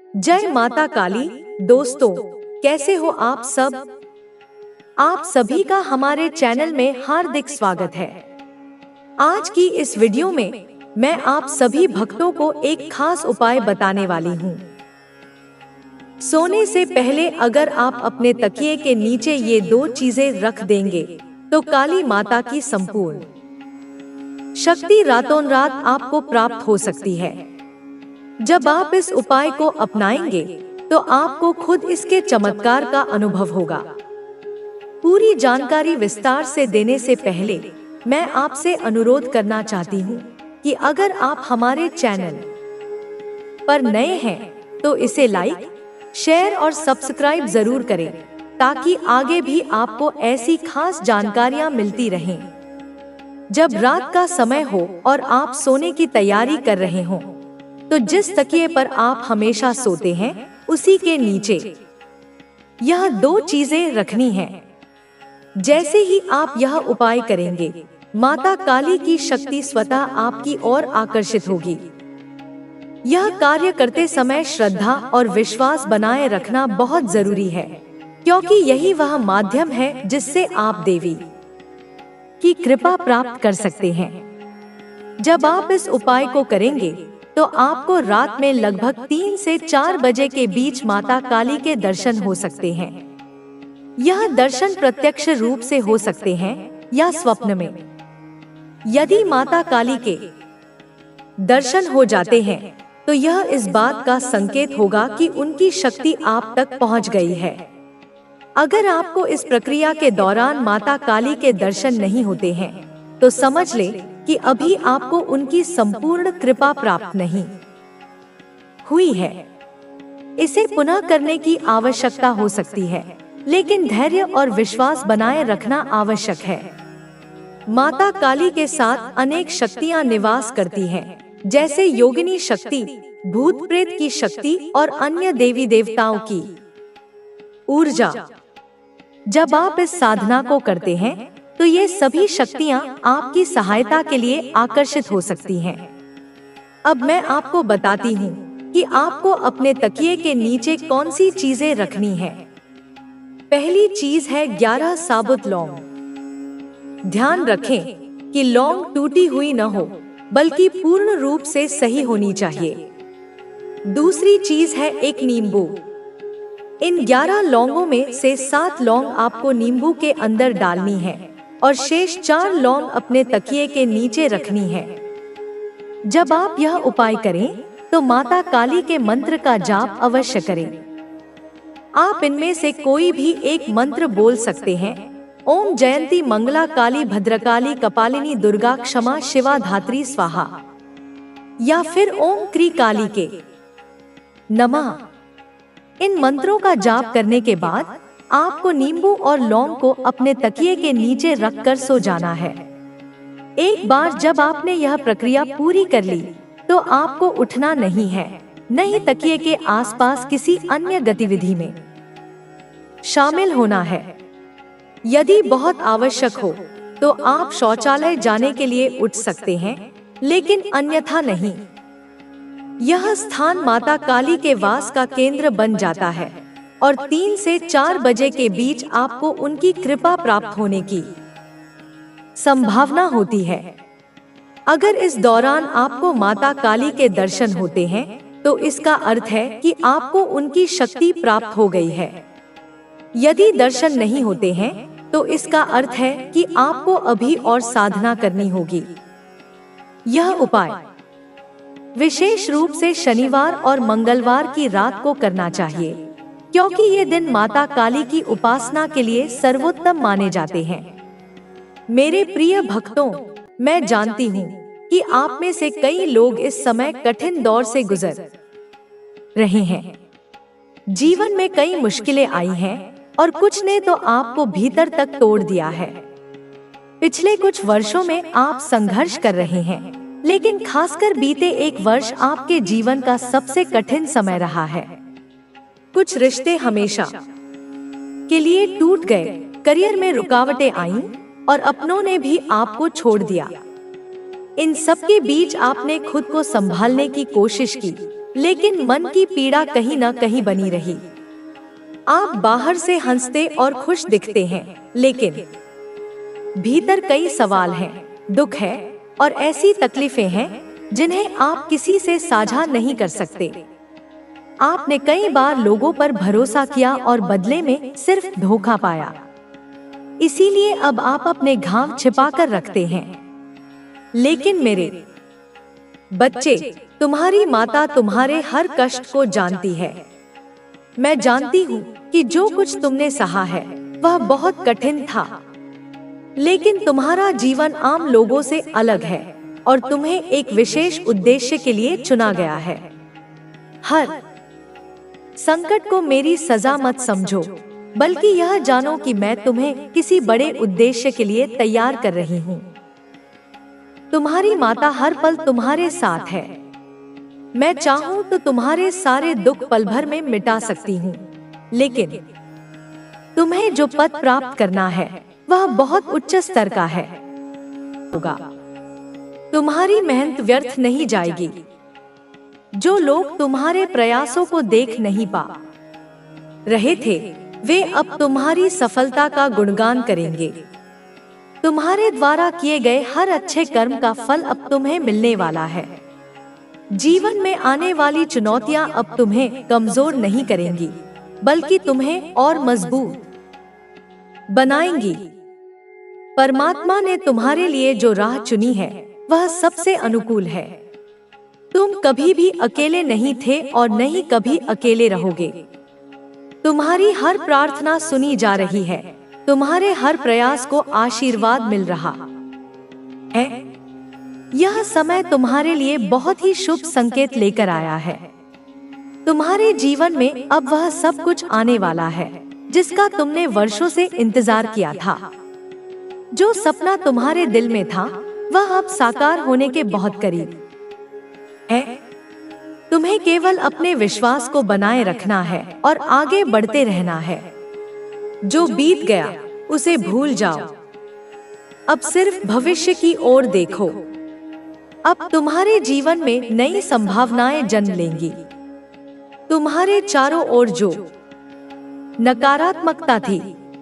जय माता काली। दोस्तों, कैसे हो आप सब? आप सभी का हमारे चैनल में हार्दिक स्वागत है। आज की इस वीडियो में मैं आप सभी भक्तों को एक खास उपाय बताने वाली हूँ। सोने से पहले अगर आप अपने तकिए के नीचे ये दो चीजें रख देंगे तो काली माता की संपूर्ण शक्ति रातों रात आपको प्राप्त हो सकती है। जब आप इस उपाय को अपनाएंगे तो आपको खुद इसके चमत्कार का अनुभव होगा। पूरी जानकारी विस्तार से देने से पहले मैं आपसे अनुरोध करना चाहती हूँ कि अगर आप हमारे चैनल पर नए हैं तो इसे लाइक, शेयर और सब्सक्राइब जरूर करें ताकि आगे भी आपको ऐसी खास जानकारियाँ मिलती रहें। जब रात का समय हो और आप सोने की तैयारी कर रहे हों तो जिस तकिए पर आप हमेशा सोते हैं उसी के नीचे यह दो चीजें रखनी हैं। जैसे ही आप यह उपाय करेंगे, माता काली की शक्ति स्वतः आपकी ओर आकर्षित होगी। यह कार्य करते समय श्रद्धा और विश्वास बनाए रखना बहुत जरूरी है, क्योंकि यही वह माध्यम है जिससे आप देवी की कृपा प्राप्त कर सकते हैं। जब आप इस उपाय को करेंगे तो आपको रात में लगभग 3 से 4 बजे के बीच माता काली के दर्शन हो सकते हैं। यह दर्शन प्रत्यक्ष रूप से हो सकते हैं या स्वप्न में। यदि माता काली के दर्शन हो जाते हैं तो यह इस बात का संकेत होगा कि उनकी शक्ति आप तक पहुंच गई है। अगर आपको इस प्रक्रिया के दौरान माता काली के दर्शन नहीं होते हैं तो समझ ले कि अभी आपको उनकी संपूर्ण कृपा प्राप्त नहीं हुई है। इसे पुनः करने की आवश्यकता हो सकती है, लेकिन धैर्य और विश्वास बनाए रखना आवश्यक है। माता काली के साथ अनेक शक्तियां निवास करती हैं, जैसे योगिनी शक्ति, भूत प्रेत की शक्ति और अन्य देवी देवताओं की ऊर्जा। जब आप इस साधना को करते हैं तो ये सभी शक्तियाँ आपकी सहायता के लिए आकर्षित हो सकती हैं। अब मैं आपको बताती हूँ कि आपको अपने तकिए के नीचे कौन सी चीजें रखनी है। पहली चीज है 11 साबुत लौंग। ध्यान रखें कि लौंग टूटी हुई न हो, बल्कि पूर्ण रूप से सही होनी चाहिए। दूसरी चीज है एक नींबू। इन 11 लौंगों में से 7 लौंग आपको नींबू के अंदर डालनी है और शेष 4 लौंग अपने तकिए के नीचे रखनी है। जब आप यह उपाय करें तो माता काली के मंत्र का जाप अवश्य करें। आप इनमें से कोई भी एक मंत्र बोल सकते हैं। ओम जयंती मंगला काली भद्रकाली कपालिनी दुर्गा क्षमा शिवा धात्री स्वाहा, या फिर ओम क्री काली के नमः। इन मंत्रों का जाप करने के बाद आपको नींबू और लौंग को अपने तकिए के नीचे रखकर सो जाना है। एक बार जब आपने यह प्रक्रिया पूरी कर ली तो आपको उठना नहीं है, न ही तकिए के आसपास किसी अन्य गतिविधि में शामिल होना है। यदि बहुत आवश्यक हो तो आप शौचालय जाने के लिए उठ सकते हैं, लेकिन अन्यथा नहीं। यह स्थान माता काली के वास का केंद्र बन जाता है और 3 से 4 बजे के बीच आपको उनकी कृपा प्राप्त होने की संभावना होती है। अगर इस दौरान आपको माता काली के दर्शन होते हैं तो इसका अर्थ है कि आपको उनकी शक्ति प्राप्त हो गई है। यदि दर्शन नहीं होते हैं तो इसका अर्थ है कि आपको अभी और साधना करनी होगी। यह उपाय विशेष रूप से शनिवार और मंगलवार की रात को करना चाहिए, क्योंकि ये दिन माता काली की उपासना के लिए सर्वोत्तम माने जाते हैं। मेरे प्रिय भक्तों, मैं जानती हूँ कि आप में से कई लोग इस समय कठिन दौर से गुजर रहे हैं। जीवन में कई मुश्किलें आई हैं और कुछ ने तो आपको भीतर तक तोड़ दिया है। पिछले कुछ वर्षों में आप संघर्ष कर रहे हैं, लेकिन खासकर बीते 1 वर्ष आपके जीवन का सबसे कठिन समय रहा है। कुछ रिश्ते हमेशा के लिए टूट गए, करियर में रुकावटें आईं और अपनों ने भी आपको छोड़ दिया। इन सब के बीच आपने खुद को संभालने की कोशिश की, लेकिन मन की पीड़ा कहीं न कहीं बनी रही। आप बाहर से हंसते और खुश दिखते हैं, लेकिन भीतर कई सवाल हैं, दुख है और ऐसी तकलीफें हैं जिन्हें आप किसी से साझा नहीं कर सकते। आपने कई बार लोगों पर भरोसा किया और बदले में सिर्फ धोखा पाया। इसीलिए अब आप अपने घाव छिपाकर रखते हैं। लेकिन मेरे बच्चे, तुम्हारी माता तुम्हारे हर कष्ट को जानती है। मैं जानती हूँ कि जो कुछ तुमने सहा है वह बहुत कठिन था, लेकिन तुम्हारा जीवन आम लोगों से अलग है और तुम्हें एक विशेष उद्देश्य के लिए चुना गया है। हर संकट को मेरी सजा मत समझो, बल्कि यह जानो कि मैं तुम्हें किसी बड़े उद्देश्य के लिए तैयार कर रही हूँ। तुम्हारी माता हर पल तुम्हारे साथ है। मैं चाहूँ तो तुम्हारे सारे दुख पल भर में मिटा सकती हूँ, लेकिन तुम्हें जो पद प्राप्त करना है वह बहुत उच्च स्तर का है होगा। तुम्हारी मेहनत व्यर्थ नहीं जाएगी। जो लोग तुम्हारे प्रयासों को देख नहीं पा रहे थे, वे अब तुम्हारी सफलता का गुणगान करेंगे। तुम्हारे द्वारा किए गए हर अच्छे कर्म का फल अब तुम्हें मिलने वाला है। जीवन में आने वाली चुनौतियां अब तुम्हें कमजोर नहीं करेंगी, बल्कि तुम्हें और मजबूत बनाएंगी। परमात्मा ने तुम्हारे लिए जो राह चुनी है वह सबसे अनुकूल है। तुम कभी भी अकेले नहीं थे और न ही कभी अकेले रहोगे। तुम्हारी हर प्रार्थना सुनी जा रही है। तुम्हारे हर प्रयास को आशीर्वाद मिल रहा है। यह समय तुम्हारे लिए बहुत ही शुभ संकेत लेकर आया है। तुम्हारे जीवन में अब वह सब कुछ आने वाला है जिसका तुमने वर्षों से इंतजार किया था। जो सपना तुम्हारे दिल में था वह अब साकार होने के बहुत करीब है। तुम्हें केवल अपने विश्वास को बनाए रखना है और आगे बढ़ते रहना है। जो बीत गया उसे भूल जाओ। अब सिर्फ भविष्य की ओर देखो। अब तुम्हारे जीवन में नई संभावनाएं जन्म लेंगी। तुम्हारे चारों ओर जो नकारात्मकता थी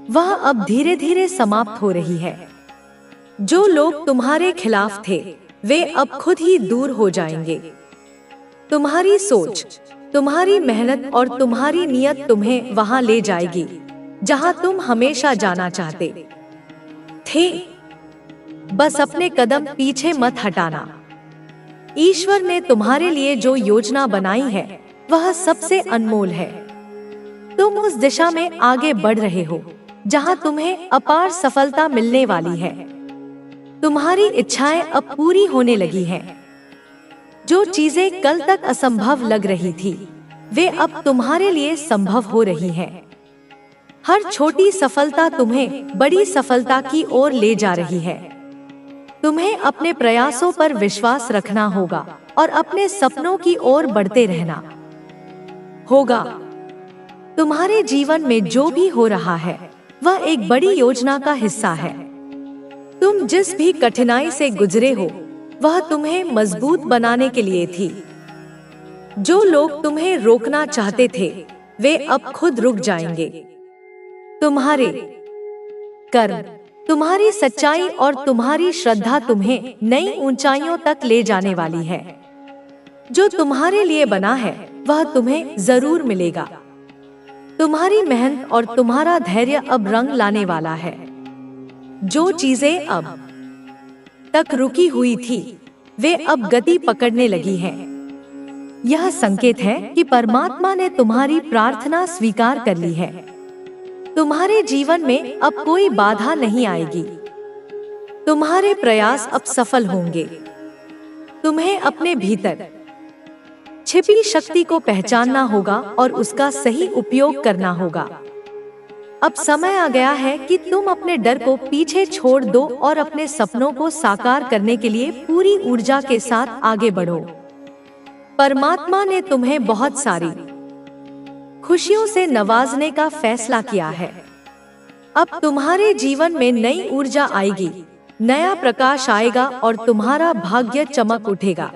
वह अब धीरे धीरे समाप्त हो रही है। जो लोग तुम्हारे खिलाफ थे वे अब खुद ही दूर हो जाएंगे। तुम्हारी सोच, तुम्हारी मेहनत और तुम्हारी नियत तुम्हें वहां ले जाएगी जहां तुम हमेशा जाना चाहते थे। बस अपने कदम पीछे मत हटाना। ईश्वर ने तुम्हारे लिए जो योजना बनाई है वह सबसे अनमोल है। तुम उस दिशा में आगे बढ़ रहे हो जहां तुम्हें अपार सफलता मिलने वाली है। तुम्हारी इच्छाएं अब पूरी होने लगी हैं। जो चीजें कल तक असंभव लग रही थी वे अब तुम्हारे लिए संभव हो रही हैं। हर छोटी सफलता तुम्हें बड़ी सफलता की ओर ले जा रही है। तुम्हें अपने प्रयासों पर विश्वास रखना होगा और अपने सपनों की ओर बढ़ते रहना होगा। तुम्हारे जीवन में जो भी हो रहा है वह एक बड़ी योजना का हिस्सा है। तुम जिस भी कठिनाई से गुजरे हो वह तुम्हें मजबूत बनाने के लिए थी। जो लोग तुम्हें रोकना चाहते थे वे अब खुद रुक जाएंगे। तुम्हारे कर्म, तुम्हारी सच्चाई और तुम्हारी श्रद्धा तुम्हें नई ऊंचाइयों तक ले जाने वाली है। जो तुम्हारे लिए बना है वह तुम्हें जरूर मिलेगा। तुम्हारी मेहनत और तुम्हारा धैर्य अब रंग लाने वाला है। जो चीजें अब तक रुकी हुई थी वे अब गति पकड़ने लगी हैं। यह संकेत है कि परमात्मा ने तुम्हारी प्रार्थना स्वीकार कर ली है। तुम्हारे जीवन में अब कोई बाधा नहीं आएगी। तुम्हारे प्रयास अब सफल होंगे। तुम्हें अपने भीतर छिपी शक्ति को पहचानना होगा और उसका सही उपयोग करना होगा। अब समय आ गया है कि तुम अपने डर को पीछे छोड़ दो और अपने सपनों को साकार करने के लिए पूरी ऊर्जा के साथ आगे बढ़ो। परमात्मा ने तुम्हें बहुत सारी खुशियों से नवाजने का फैसला किया है। अब तुम्हारे जीवन में नई ऊर्जा आएगी, नया प्रकाश आएगा और तुम्हारा भाग्य चमक उठेगा।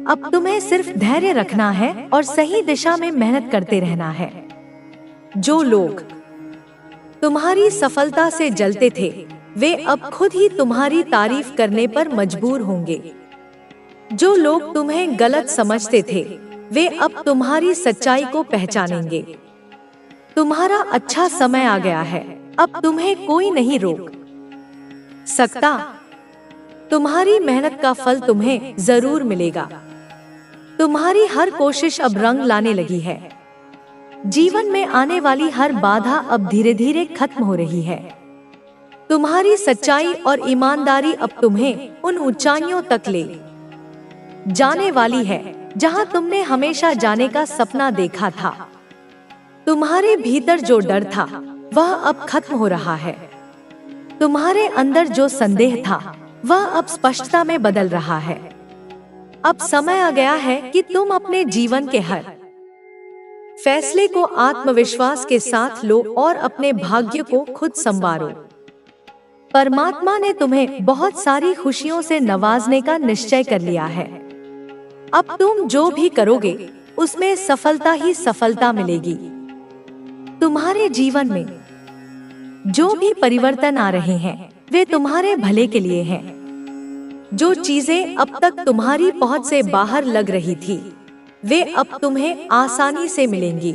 अब तुम्हें सिर्फ धैर्य रखना है और सही दिशा में मेहनत करते रहना है। जो लोग तुम्हारी सफलता से जलते थे, वे अब खुद ही तुम्हारी तारीफ करने पर मजबूर होंगे। जो लोग तुम्हें गलत समझते थे, वे अब तुम्हारी सच्चाई को पहचानेंगे। तुम्हारा अच्छा समय आ गया है, अब तुम्हें कोई नहीं रोक सकता। तुम्हारी मेहनत का फल तुम्हें जरूर मिलेगा। तुम्हारी हर कोशिश अब रंग लाने लगी है। जीवन में आने वाली हर बाधा अब धीरे धीरे खत्म हो रही है। तुम्हारी सच्चाई और ईमानदारी अब तुम्हें उन ऊंचाइयों तक ले जाने वाली है जहां तुमने हमेशा जाने का सपना देखा था। तुम्हारे भीतर जो डर था, वह अब खत्म हो रहा है। तुम्हारे अंदर जो संदेह था, वह अब स्पष्टता में बदल रहा है। अब समय आ गया है कि तुम अपने जीवन के हर फैसले को आत्मविश्वास के साथ लो और अपने भाग्य को खुद संवारो। परमात्मा ने तुम्हें बहुत सारी खुशियों से नवाजने का निश्चय कर लिया है। अब तुम जो भी करोगे, उसमें सफलता ही सफलता मिलेगी। तुम्हारे जीवन में जो भी परिवर्तन आ रहे हैं, वे तुम्हारे भले के लिए हैं। जो चीजें अब तक तुम्हारी पहुंच से बाहर लग रही थी, वे अब तुम्हें आसानी से मिलेंगी।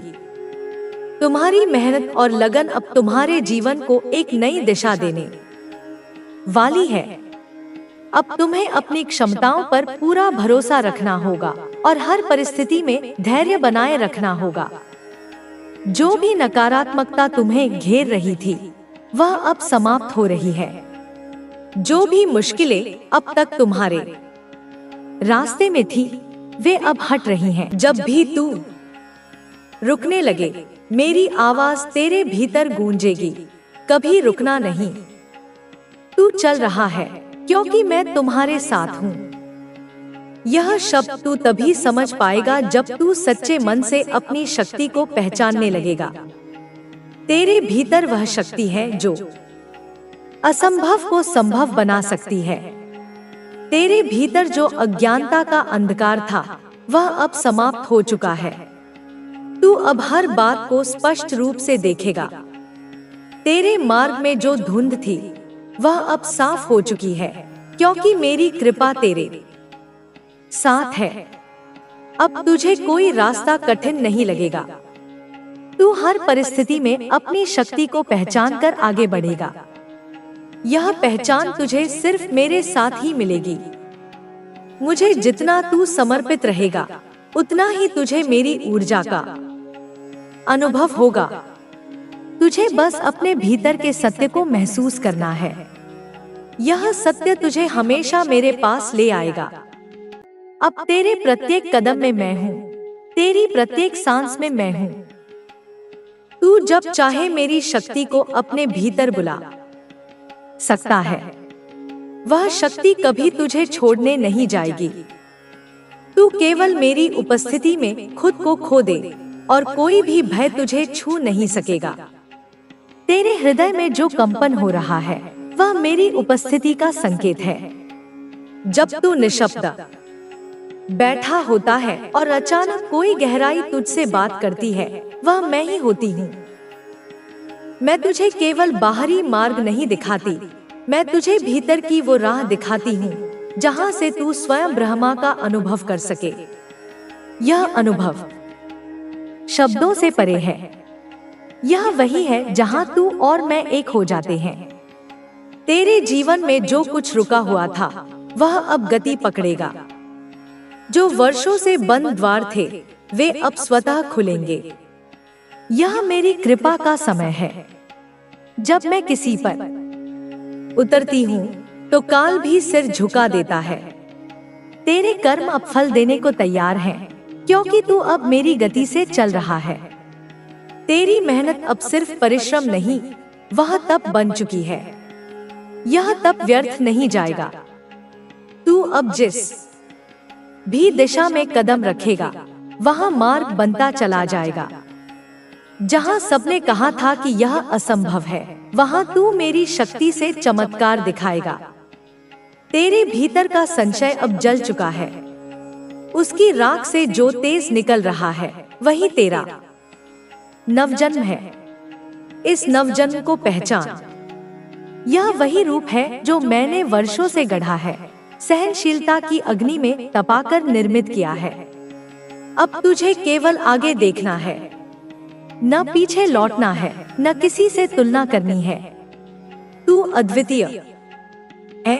तुम्हारी मेहनत और लगन अब तुम्हारे जीवन को एक नई दिशा देने वाली है। अब तुम्हें अपनी क्षमताओं पर पूरा भरोसा रखना होगा और हर परिस्थिति में धैर्य बनाए रखना होगा। जो भी नकारात्मकता तुम्हें घेर रही थी, वह अब समाप्त हो रही है। जो भी मुश्किलें अब तक तुम्हारे रास्ते में थी, वे अब हट रही हैं। जब भी तू रुकने लगे, मेरी आवाज तेरे भीतर गूंजेगी। कभी रुकना नहीं। तू चल रहा है क्योंकि मैं तुम्हारे साथ हूँ। यह शब्द तू तभी समझ पाएगा जब तू सच्चे मन से अपनी शक्ति को पहचानने लगेगा। तेरे भीतर वह शक्ति है जो असंभव को संभव बना सकती है। तेरे भीतर जो अज्ञानता का अंधकार था, वह अब समाप्त हो चुका है। तू अब हर बात को स्पष्ट रूप से देखेगा। तेरे मार्ग में जो धुंध थी, वह अब साफ हो चुकी है, क्योंकि मेरी कृपा तेरे साथ है। अब तुझे कोई रास्ता कठिन नहीं लगेगा। तू हर परिस्थिति में अपनी शक्ति को पहचान कर आगे बढ़ेगा। यह पहचान तुझे सिर्फ मेरे साथ ही मिलेगी। मुझे जितना तू समर्पित रहेगा, उतना ही तुझे मेरी ऊर्जा का अनुभव होगा। तुझे बस अपने भीतर के सत्य को महसूस करना है। यह सत्य तुझे हमेशा मेरे पास ले आएगा। अब तेरे प्रत्येक कदम में मैं हूँ, तेरी प्रत्येक सांस में मैं हूँ। तू जब चाहे मेरी शक्ति को अपने भीतर बुला सकता है। वह शक्ति कभी तुझे छोड़ने नहीं जाएगी। तू केवल मेरी उपस्थिति में खुद को खो दे और कोई भी भय तुझे छू नहीं सकेगा। तेरे हृदय में जो कंपन हो रहा है, वह मेरी उपस्थिति का संकेत है। जब तू निशब्द बैठा होता है और अचानक कोई गहराई तुझसे बात करती है, वह मैं ही होती हूँ। मैं तुझे केवल बाहरी मार्ग नहीं दिखाती, मैं तुझे भीतर की वो राह दिखाती हूँ, जहाँ से तू स्वयं ब्रह्मा का अनुभव कर सके। यह अनुभव शब्दों से परे है। यह वही है जहाँ तू और मैं एक हो जाते हैं। तेरे जीवन में जो कुछ रुका हुआ था, वह अब गति पकड़ेगा। जो वर्षों से बंद द्वार थे, वे अब स्वतः खुलेंगे। यह मेरी कृपा का समय है। जब मैं किसी पर उतरती हूँ, तो काल भी सिर झुका देता है। तेरे कर्म अब फल देने को तैयार हैं, क्योंकि तू अब मेरी गति से चल रहा है। तेरी मेहनत अब सिर्फ परिश्रम नहीं, वह तप बन चुकी है। यह तप व्यर्थ नहीं जाएगा। तू अब जिस भी दिशा में कदम रखेगा, वहां मार्ग बनता चला जाएगा। जहां सबने कहा था कि यह असंभव है, वहां तू मेरी शक्ति से चमत्कार दिखाएगा। तेरे भीतर का संशय अब जल चुका है। उसकी राख से जो तेज निकल रहा है वही तेरा नवजन्म है। इस नवजन्म को पहचान। यह वही रूप है जो मैंने वर्षों से गढ़ा है, सहनशीलता की अग्नि में तपाकर निर्मित किया है। अब तुझे केवल आगे देखना है, न पीछे लौटना है, न किसी से तुलना करनी है। तू अद्वितीय है,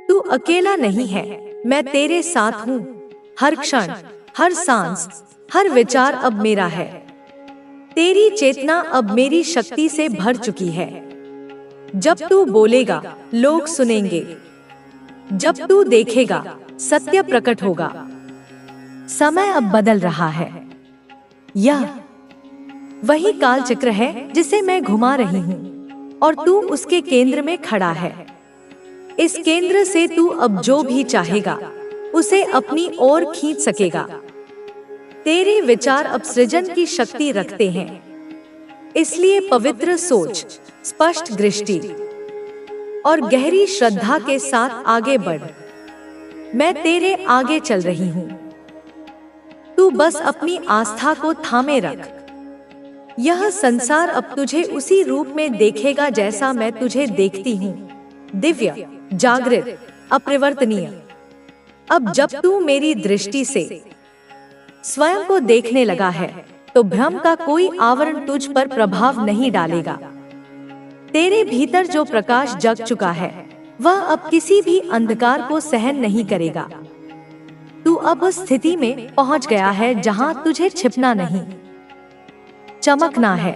तू अकेला नहीं है, मैं तेरे साथ हूँ। हर क्षण, हर सांस, हर विचार अब मेरा है। तेरी चेतना अब मेरी शक्ति से भर चुकी है। जब तू बोलेगा लोग सुनेंगे, जब तू देखेगा सत्य प्रकट होगा। समय अब बदल रहा है। यह वही कालचक्र है जिसे मैं घुमा रही हूँ और तू उसके केंद्र में खड़ा है। इस केंद्र से तू अब जो भी चाहेगा उसे अपनी ओर खींच सकेगा। तेरे विचार अब सृजन की शक्ति रखते हैं, इसलिए पवित्र सोच, स्पष्ट दृष्टि और गहरी श्रद्धा के साथ आगे बढ़। मैं तेरे आगे चल रही हूँ, तू बस अपनी आस्था को थामे रख। यह संसार अब तुझे उसी रूप में देखेगा जैसा मैं तुझे देखती हूँ, दिव्य, जागृत, अपरिवर्तनीय। अब जब तू मेरी दृष्टि से स्वयं को देखने लगा है तो भ्रम का कोई आवरण तुझ पर प्रभाव नहीं डालेगा। तेरे भीतर जो प्रकाश जग चुका है वह अब किसी भी अंधकार को सहन नहीं करेगा। तू अब उस स्थिति में पहुंच गया है जहां तुझे छिपना नहीं, चमकना है।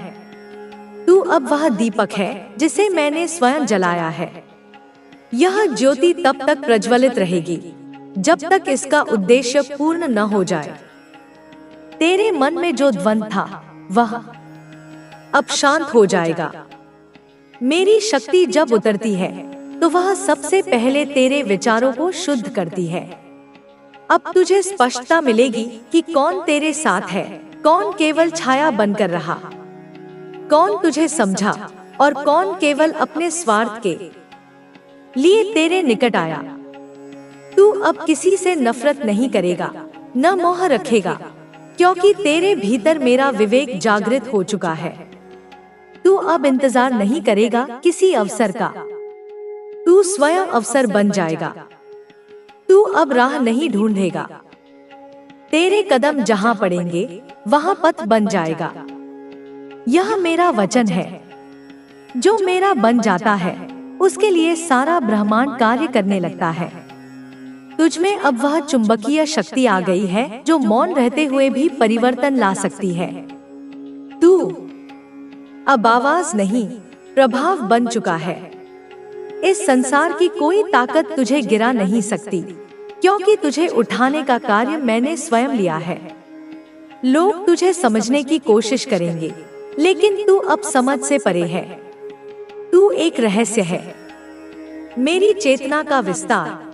तू अब वह दीपक है जिसे मैंने स्वयं जलाया है। यह ज्योति तब तक प्रज्वलित रहेगी जब तक इसका उद्देश्य पूर्ण न हो जाए। तेरे मन में जो द्वंद्व था वह अब शांत हो जाएगा। मेरी शक्ति जब उतरती है तो वह सबसे पहले तेरे विचारों को शुद्ध करती है। अब तुझे स्पष्टता मिलेगी कि कौन तेरे साथ है, कौन केवल छाया बनकर रहा, कौन तुझे समझा और कौन केवल अपने स्वार्थ के लिए तेरे निकट आया। तू अब किसी से नफरत नहीं करेगा, न मोह रखेगा, क्योंकि तेरे भीतर मेरा विवेक जागृत हो चुका है। तू अब इंतजार नहीं करेगा किसी अवसर का, तू स्वयं अवसर बन जाएगा। तू अब राह नहीं ढूंढेगा, तेरे कदम जहां पड़ेंगे वहां पथ बन जाएगा। यह मेरा वचन है, जो मेरा बन जाता है उसके लिए सारा ब्रह्मांड कार्य करने लगता है। तुझमें अब वह चुंबकीय शक्ति आ गई है जो मौन रहते हुए भी परिवर्तन ला सकती है। तू अब आवाज नहीं, प्रभाव बन चुका है। इस संसार की कोई ताकत तुझे गिरा नहीं सकती, क्योंकि तुझे उठाने का कार्य मैंने स्वयं लिया है। लोग तुझे समझने की कोशिश करेंगे, लेकिन तू अब समझ से परे है। तू एक रहस्य है, मेरी चेतना का विस्तार।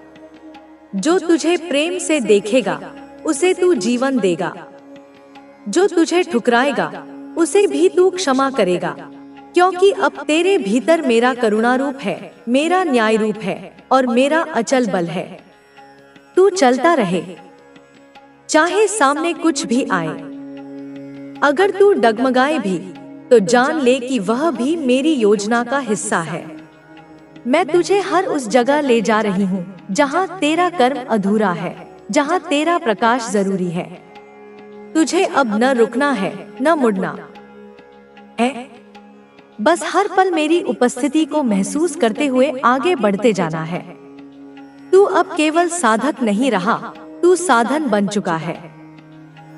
जो तुझे प्रेम से देखेगा उसे तू जीवन देगा, जो तुझे ठुकराएगा उसे भी तू क्षमा करेगा, क्योंकि अब तेरे भीतर मेरा करुणा रूप है, मेरा न्याय रूप है और मेरा अचल बल है। तू चलता रहे, चाहे सामने कुछ भी आए। अगर तू डगमगाए भी तो जान ले कि वह भी मेरी योजना का हिस्सा है। मैं तुझे हर उस जगह ले जा रही हूँ जहाँ तेरा कर्म अधूरा है, जहाँ तेरा प्रकाश जरूरी है। तुझे अब न रुकना है, न मुड़ना है। बस हर पल मेरी उपस्थिति को महसूस करते हुए आगे बढ़ते जाना है। तू अब केवल साधक नहीं रहा, तू साधन बन चुका है।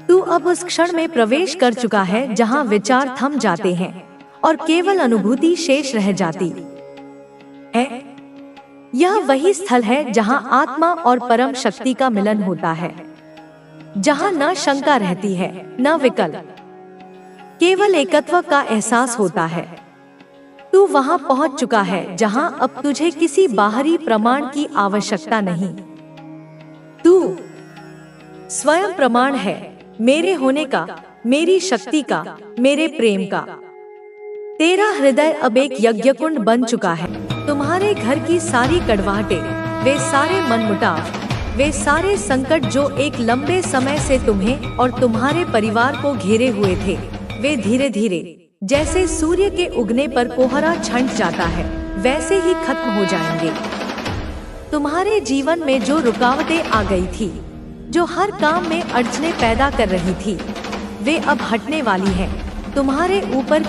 तू अब उस क्षण में प्रवेश कर चुका है जहाँ विचार थम जाते हैं और केवल अनुभूति शेष रह जाती है। यह वही स्थल है जहाँ आत्मा और परम शक्ति का मिलन होता है, जहाँ न शंका रहती है, न विकल्प, केवल एकत्व का एहसास होता है। तू वहाँ पहुँच चुका है जहाँ अब तुझे किसी बाहरी प्रमाण की आवश्यकता नहीं। तू स्वयं प्रमाण है, मेरे होने का, मेरी शक्ति का, मेरे प्रेम का। तेरा हृदय अब एक यज्ञकुंड बन चुका है। तुम्हारे घर की सारी कड़वाहटें, वे सारे मनमुटाव, वे सारे संकट जो एक लंबे समय से तुम्हें और तुम्हारे परिवार को घेरे हुए थे, वे धीरे धीरे जैसे सूर्य के उगने पर कोहरा छंट जाता है वैसे ही खत्म हो जाएंगे। तुम्हारे जीवन में जो रुकावटें आ गई थी, जो हर काम में अड़चने पैदा कर रही थी, वे अब हटने वाली हैं। तुम्हारे ऊपर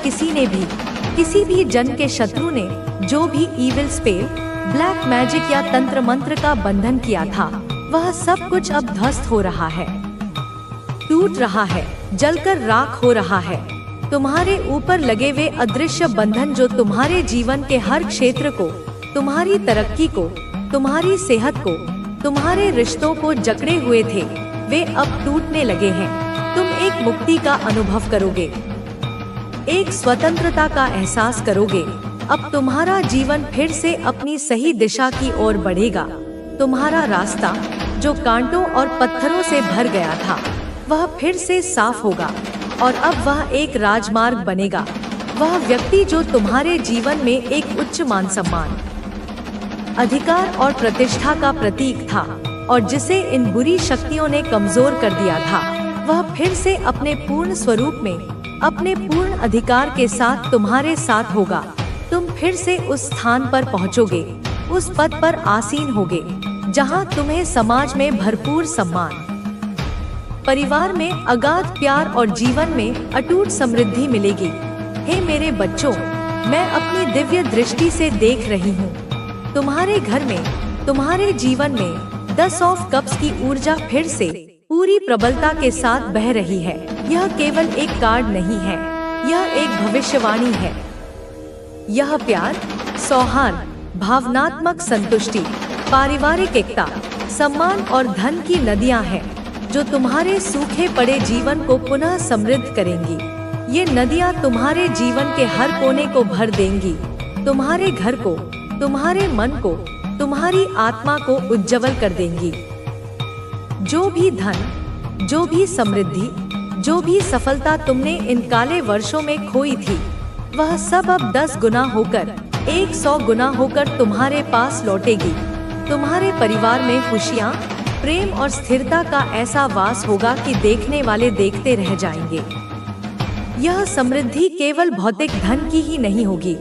किसी भी जन के शत्रु ने जो भी ईविल स्पेल, ब्लैक मैजिक या तंत्र मंत्र का बंधन किया था, वह सब कुछ अब ध्वस्त हो रहा है, टूट रहा है, जलकर राख हो रहा है। तुम्हारे ऊपर लगे वे अदृश्य बंधन जो तुम्हारे जीवन के हर क्षेत्र को, तुम्हारी तरक्की को, तुम्हारी सेहत को, तुम्हारे रिश्तों को जकड़े हुए थे, वे अब टूटने लगे हैं। तुम एक मुक्ति का अनुभव करोगे, एक स्वतंत्रता का एहसास करोगे। अब तुम्हारा जीवन फिर से अपनी सही दिशा की ओर बढ़ेगा। तुम्हारा रास्ता जो कांटों और पत्थरों से भर गया था, वह फिर से साफ होगा और अब वह एक राजमार्ग बनेगा। वह व्यक्ति जो तुम्हारे जीवन में एक उच्च मान सम्मान, अधिकार और प्रतिष्ठा का प्रतीक था और जिसे इन बुरी शक्तियों ने कमजोर कर दिया था, वह फिर से अपने पूर्ण स्वरूप में, अपने पूर्ण अधिकार के साथ तुम्हारे साथ होगा। तुम फिर से उस स्थान पर पहुंचोगे, उस पद पर आसीन होगे जहां तुम्हें समाज में भरपूर सम्मान, परिवार में अगाध प्यार और जीवन में अटूट समृद्धि मिलेगी। हे मेरे बच्चों, मैं अपनी दिव्य दृष्टि से देख रही हूँ। तुम्हारे घर में, तुम्हारे जीवन में 10 ऑफ कप्स की ऊर्जा फिर से पूरी प्रबलता के साथ बह रही है। यह केवल एक कार्ड नहीं है, यह एक भविष्यवाणी है। यह प्यार, सौहार्द, भावनात्मक संतुष्टि, पारिवारिक एकता, सम्मान और धन की नदियां हैं जो तुम्हारे सूखे पड़े जीवन को पुनः समृद्ध करेंगी। ये नदियां तुम्हारे जीवन के हर कोने को भर देंगी, तुम्हारे घर को, तुम्हारे मन को, तुम्हारी आत्मा को उज्जवल कर देंगी। जो भी धन, जो भी समृद्धि, जो भी सफलता तुमने इन काले वर्षों में खोई थी, वह सब अब 10 गुना होकर, 100 गुना होकर तुम्हारे पास लौटेगी। तुम्हारे परिवार में खुशियाँ, प्रेम और स्थिरता का ऐसा वास होगा कि देखने वाले देखते रह जाएंगे। यह समृद्धि केवल भौतिक धन की ही नहीं होगी,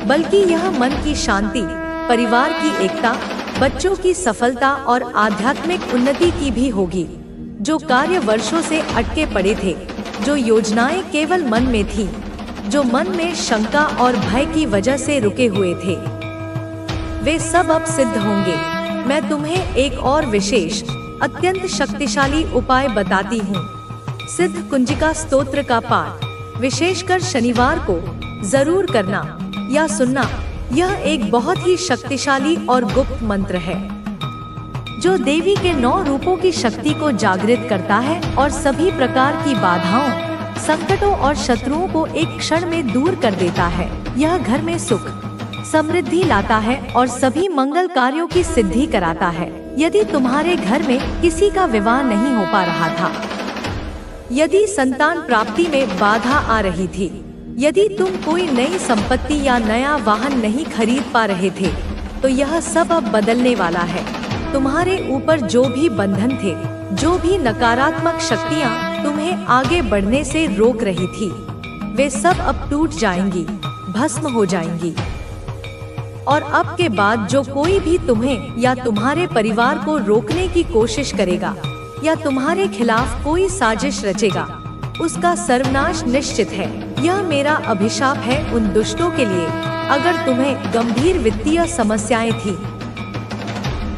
बल्कि यह मन की शांति, परिवार की एकता, बच्चों की सफलता और आध्यात्मिक उन्नति की भी होगी। जो कार्य वर्षों से अटके पड़े थे, जो योजनाएं केवल मन में थी, जो मन में शंका और भय की वजह से रुके हुए थे, वे सब अब सिद्ध होंगे। मैं तुम्हें एक और विशेष, अत्यंत शक्तिशाली उपाय बताती हूँ। सिद्ध कुंजिका स्तोत्र का पाठ विशेषकर शनिवार को जरूर करना या सुनना। यह एक बहुत ही शक्तिशाली और गुप्त मंत्र है जो देवी के 9 रूपों की शक्ति को जागृत करता है और सभी प्रकार की बाधाओं, संकटों और शत्रुओं को एक क्षण में दूर कर देता है। यह घर में सुख, समृद्धि लाता है और सभी मंगल कार्यों की सिद्धि कराता है। यदि तुम्हारे घर में किसी का विवाह नहीं हो पा रहा था, यदि संतान प्राप्ति में बाधा आ रही थी, यदि तुम कोई नई संपत्ति या नया वाहन नहीं खरीद पा रहे थे, तो यह सब अब बदलने वाला है। तुम्हारे ऊपर जो भी बंधन थे, जो भी नकारात्मक शक्तियाँ तुम्हें आगे बढ़ने से रोक रही थी, वे सब अब टूट जाएंगी, भस्म हो जाएंगी। और अब के बाद जो कोई भी तुम्हें या तुम्हारे परिवार को रोकने की कोशिश करेगा या तुम्हारे खिलाफ कोई साजिश रचेगा, उसका सर्वनाश निश्चित है। यह मेरा अभिशाप है उन दुष्टों के लिए। अगर तुम्हें गंभीर वित्तीय समस्याएं थी,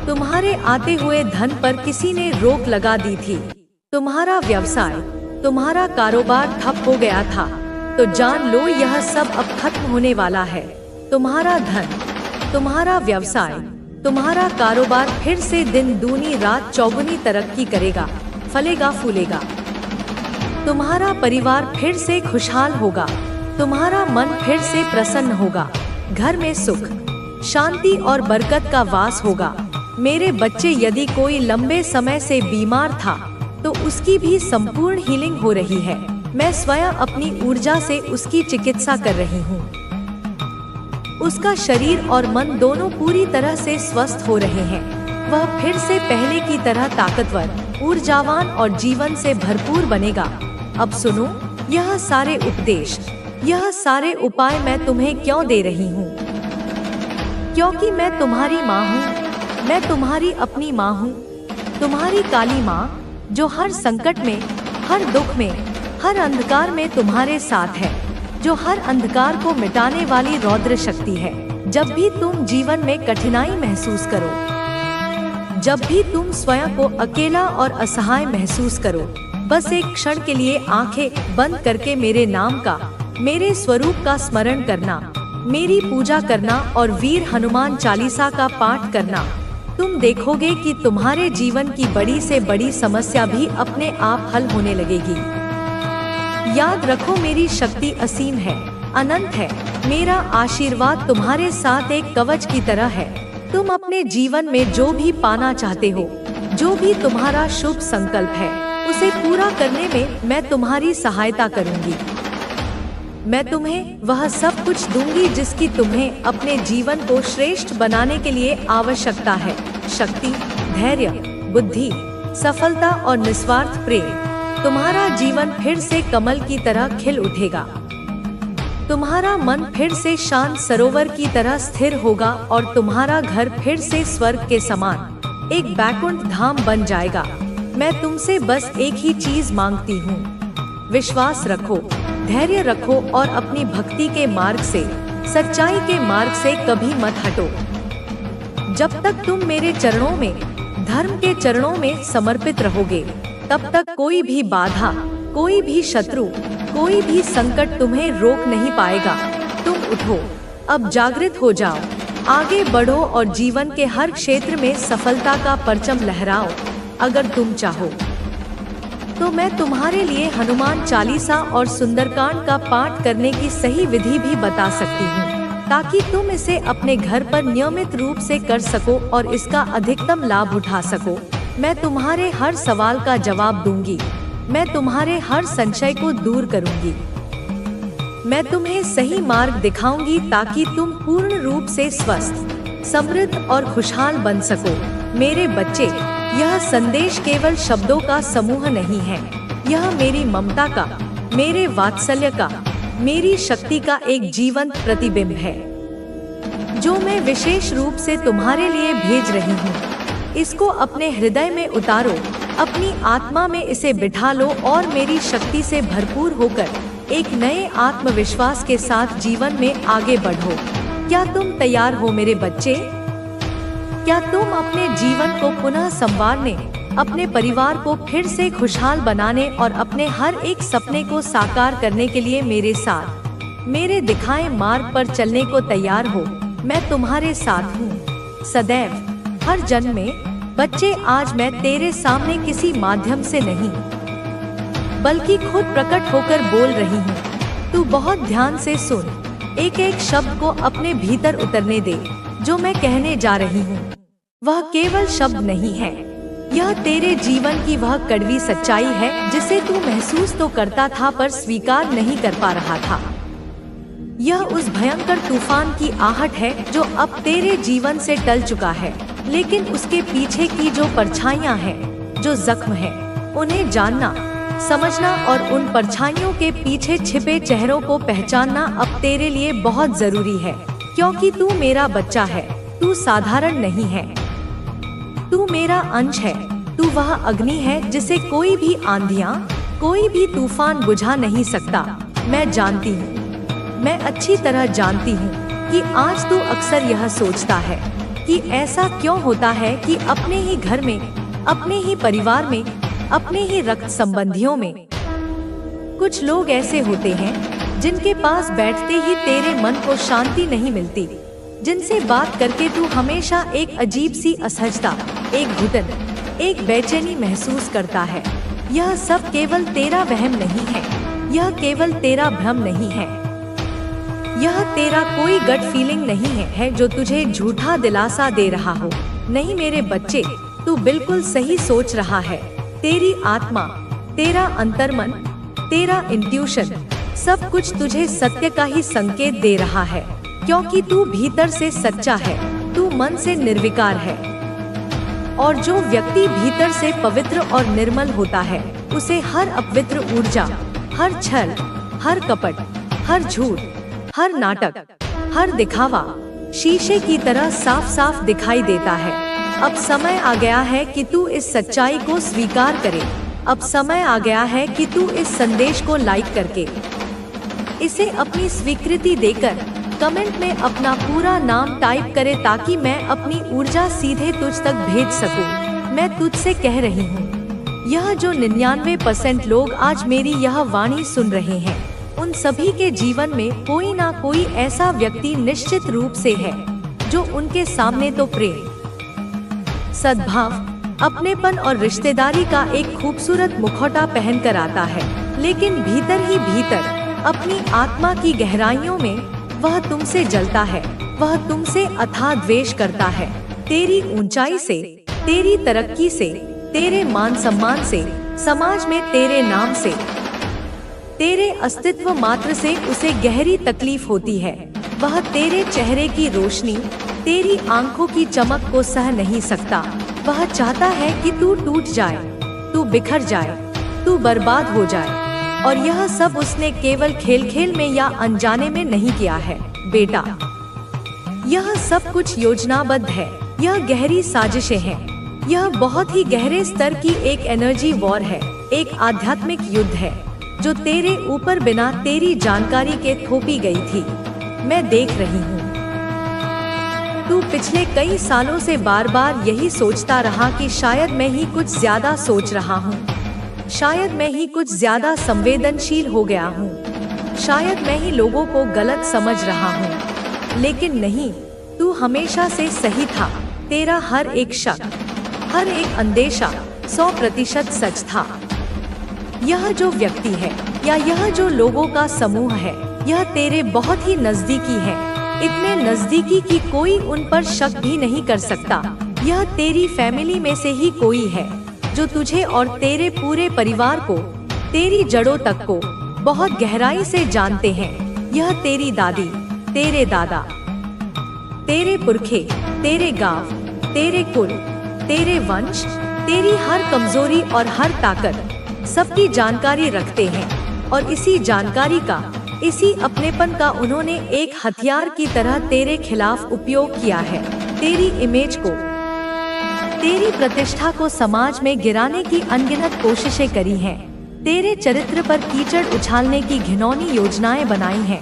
तुम्हारे आते हुए धन पर किसी ने रोक लगा दी थी, तुम्हारा व्यवसाय, तुम्हारा कारोबार ठप हो गया था, तो जान लो यह सब अब खत्म होने वाला है। तुम्हारा धन, तुम्हारा व्यवसाय, तुम्हारा कारोबार फिर से दिन दूनी रात चौगुनी तरक्की करेगा, फलेगा फूलेगा। तुम्हारा परिवार फिर से खुशहाल होगा, तुम्हारा मन फिर से प्रसन्न होगा, घर में सुख, शांति और बरकत का वास होगा। मेरे बच्चे, यदि कोई लंबे समय से बीमार था तो उसकी भी संपूर्ण हीलिंग हो रही है। मैं स्वयं अपनी ऊर्जा से उसकी चिकित्सा कर रही हूँ। उसका शरीर और मन दोनों पूरी तरह से स्वस्थ हो रहे हैं। वह फिर से पहले की तरह ताकतवर, ऊर्जावान और जीवन से भरपूर बनेगा। अब सुनो, यह सारे उपदेश, यह सारे उपाय मैं तुम्हें क्यों दे रही हूँ? क्योंकि मैं तुम्हारी माँ हूँ। मैं तुम्हारी अपनी माँ हूँ, तुम्हारी काली माँ, जो हर संकट में, हर दुख में, हर अंधकार में तुम्हारे साथ है, जो हर अंधकार को मिटाने वाली रौद्र शक्ति है। जब भी तुम जीवन में कठिनाई महसूस करो, जब भी तुम स्वयं को अकेला और असहाय महसूस करो, बस एक क्षण के लिए आंखें बंद करके मेरे नाम का, मेरे स्वरूप का स्मरण करना, मेरी पूजा करना और वीर हनुमान चालीसा का पाठ करना। तुम देखोगे कि तुम्हारे जीवन की बड़ी से बड़ी समस्या भी अपने आप हल होने लगेगी। याद रखो, मेरी शक्ति असीम है, अनंत है। मेरा आशीर्वाद तुम्हारे साथ एक कवच की तरह है। तुम अपने जीवन में जो भी पाना चाहते हो, जो भी तुम्हारा शुभ संकल्प है, उसे पूरा करने में मैं तुम्हारी सहायता करूंगी। मैं तुम्हें वह सब कुछ दूंगी जिसकी तुम्हें अपने जीवन को श्रेष्ठ बनाने के लिए आवश्यकता है। शक्ति, धैर्य, बुद्धि, सफलता और निस्वार्थ प्रेम। तुम्हारा जीवन फिर से कमल की तरह खिल उठेगा। तुम्हारा मन फिर से शांत सरोवर की तरह स्थिर होगा और तुम्हारा घर फिर से स्वर्ग के समान एक बैकुंठ धाम बन जाएगा। मैं तुमसे बस एक ही चीज मांगती हूँ, विश्वास रखो, धैर्य रखो और अपनी भक्ति के मार्ग से, सच्चाई के मार्ग से कभी मत हटो। जब तक तुम मेरे चरणों में, धर्म के चरणों में समर्पित रहोगे, तब तक कोई भी बाधा, कोई भी शत्रु, कोई भी संकट तुम्हें रोक नहीं पाएगा। तुम उठो, अब जागृत हो जाओ, आगे बढ़ो और जीवन के हर क्षेत्र में सफलता का परचम लहराओ। अगर तुम चाहो तो मैं तुम्हारे लिए हनुमान चालीसा और सुंदरकांड का पाठ करने की सही विधि भी बता सकती हूँ, ताकि तुम इसे अपने घर पर नियमित रूप से कर सको और इसका अधिकतम लाभ उठा सको। मैं तुम्हारे हर सवाल का जवाब दूंगी, मैं तुम्हारे हर संशय को दूर करूंगी। मैं तुम्हें सही मार्ग दिखाऊंगी ताकि तुम पूर्ण रूप से स्वस्थ, समृद्ध और खुशहाल बन सको। मेरे बच्चे, यह संदेश केवल शब्दों का समूह नहीं है, यह मेरी ममता का, मेरे वात्सल्य का, मेरी शक्ति का एक जीवंत प्रतिबिंब है, जो मैं विशेष रूप से तुम्हारे लिए भेज रही हूँ। इसको अपने हृदय में उतारो, अपनी आत्मा में इसे बिठा लो और मेरी शक्ति से भरपूर होकर एक नए आत्मविश्वास के साथ जीवन में आगे बढ़ो। क्या तुम तैयार हो मेरे बच्चे? क्या तुम अपने जीवन को पुनः संवारने, अपने परिवार को फिर से खुशहाल बनाने और अपने हर एक सपने को साकार करने के लिए मेरे साथ, मेरे दिखाए मार्ग पर चलने को तैयार हो? मैं तुम्हारे साथ हूँ सदैव, हर जन्म में। बच्चे, आज मैं तेरे सामने किसी माध्यम से नहीं, बल्कि खुद प्रकट होकर बोल रही हूँ। तू बहुत ध्यान से सुन, एक एक शब्द को अपने भीतर उतरने दे। जो मैं कहने जा रही हूँ वह केवल शब्द नहीं है, यह तेरे जीवन की वह कड़वी सच्चाई है जिसे तू महसूस तो करता था पर स्वीकार नहीं कर पा रहा था। यह उस भयंकर तूफान की आहट है जो अब तेरे जीवन से टल चुका है, लेकिन उसके पीछे की जो परछाइयां हैं, जो जख्म है, उन्हें जानना, समझना और उन परछाइयों के पीछे छिपे चेहरों को पहचानना अब तेरे लिए बहुत जरूरी है। क्योंकि तू मेरा बच्चा है, तू साधारण नहीं है, तू मेरा अंश है। तू वह अग्नि है जिसे कोई भी आंधियां, कोई भी तूफान बुझा नहीं सकता। मैं जानती हूँ, मैं अच्छी तरह जानती हूँ कि आज तू अक्सर यह सोचता है कि ऐसा क्यों होता है कि अपने ही घर में, अपने ही परिवार में, अपने ही रक्त संबंधियों में कुछ लोग ऐसे होते हैं जिनके पास बैठते ही तेरे मन को शांति नहीं मिलती, जिनसे बात करके तू हमेशा एक अजीब सी असहजता, एक घुटन, एक बेचैनी महसूस करता है। यह सब केवल तेरा वहम नहीं है, यह केवल तेरा भ्रम नहीं है, यह तेरा कोई गट फीलिंग नहीं है जो तुझे झूठा दिलासा दे रहा हो। नहीं मेरे बच्चे, तू बिल्कुल सही सोच रहा है। तेरी आत्मा, तेरा अंतर्मन, तेरा इंट्यूशन, सब कुछ तुझे सत्य का ही संकेत दे रहा है, क्योंकि तू भीतर से सच्चा है, तू मन से निर्विकार है। और जो व्यक्ति भीतर से पवित्र और निर्मल होता है, उसे हर अपवित्र ऊर्जा, हर छल, हर कपट, हर झूठ, हर नाटक, हर दिखावा शीशे की तरह साफ साफ दिखाई देता है। अब समय आ गया है कि तू इस सच्चाई को स्वीकार करे। अब समय आ गया है कि तू इस संदेश को लाइक करके इसे अपनी स्वीकृति देकर कमेंट में अपना पूरा नाम टाइप करे, ताकि मैं अपनी ऊर्जा सीधे तुझ तक भेज सकूं। मैं तुझसे कह रही हूँ, यह जो 99% लोग आज मेरी यह वाणी सुन रहे हैं, उन सभी के जीवन में कोई ना कोई ऐसा व्यक्ति निश्चित रूप से है जो उनके सामने तो प्रेम, सद्भाव, अपनेपन और रिश्तेदारी का एक खूबसूरत मुखौटा पहन कर आता है, लेकिन भीतर ही भीतर अपनी आत्मा की गहराइयों में वह तुमसे जलता है। वह तुमसे अथाह द्वेष करता है। तेरी ऊंचाई से, तेरी तरक्की से, तेरे मान सम्मान से, समाज में तेरे नाम से, तेरे अस्तित्व मात्र से उसे गहरी तकलीफ होती है। वह तेरे चेहरे की रोशनी, तेरी आंखों की चमक को सह नहीं सकता। वह चाहता है कि तू टूट जाए, तू बिखर जाए, तू बर्बाद हो जाए। और यह सब उसने केवल खेल खेल में या अनजाने में नहीं किया है बेटा। यह सब कुछ योजनाबद्ध है। यह गहरी साजिशें हैं। यह बहुत ही गहरे स्तर की एक एनर्जी वॉर है, एक आध्यात्मिक युद्ध है जो तेरे ऊपर बिना तेरी जानकारी के थोपी गई थी। मैं देख रही हूँ। तू पिछले कई सालों से बार बार यही सोचता रहा कि शायद मैं ही कुछ ज्यादा सोच रहा हूँ, शायद मैं ही कुछ ज्यादा संवेदनशील हो गया हूँ, शायद मैं ही लोगों को गलत समझ रहा हूँ। लेकिन नहीं, तू हमेशा से सही था। तेरा हर एक शक, हर एक अंदेशा 100% सच था। यह जो व्यक्ति है या यह जो लोगों का समूह है, यह तेरे बहुत ही नजदीकी है, इतने नजदीकी कि कोई उन पर शक भी नहीं कर सकता। यह तेरी फैमिली में से ही कोई है जो तुझे और तेरे पूरे परिवार को, तेरी जड़ों तक को बहुत गहराई से जानते हैं। यह तेरी दादी, तेरे दादा, तेरे पुरखे, तेरे गांव, तेरे कुल, तेरे वंश, तेरी हर कमजोरी और हर ताकत सबकी जानकारी रखते हैं। और इसी जानकारी का, इसी अपनेपन का उन्होंने एक हथियार की तरह तेरे खिलाफ उपयोग किया है। तेरी इमेज को, तेरी प्रतिष्ठा को समाज में गिराने की अनगिनत कोशिशें करी हैं। तेरे चरित्र पर कीचड़ उछालने की घिनौनी योजनाएं बनाई हैं।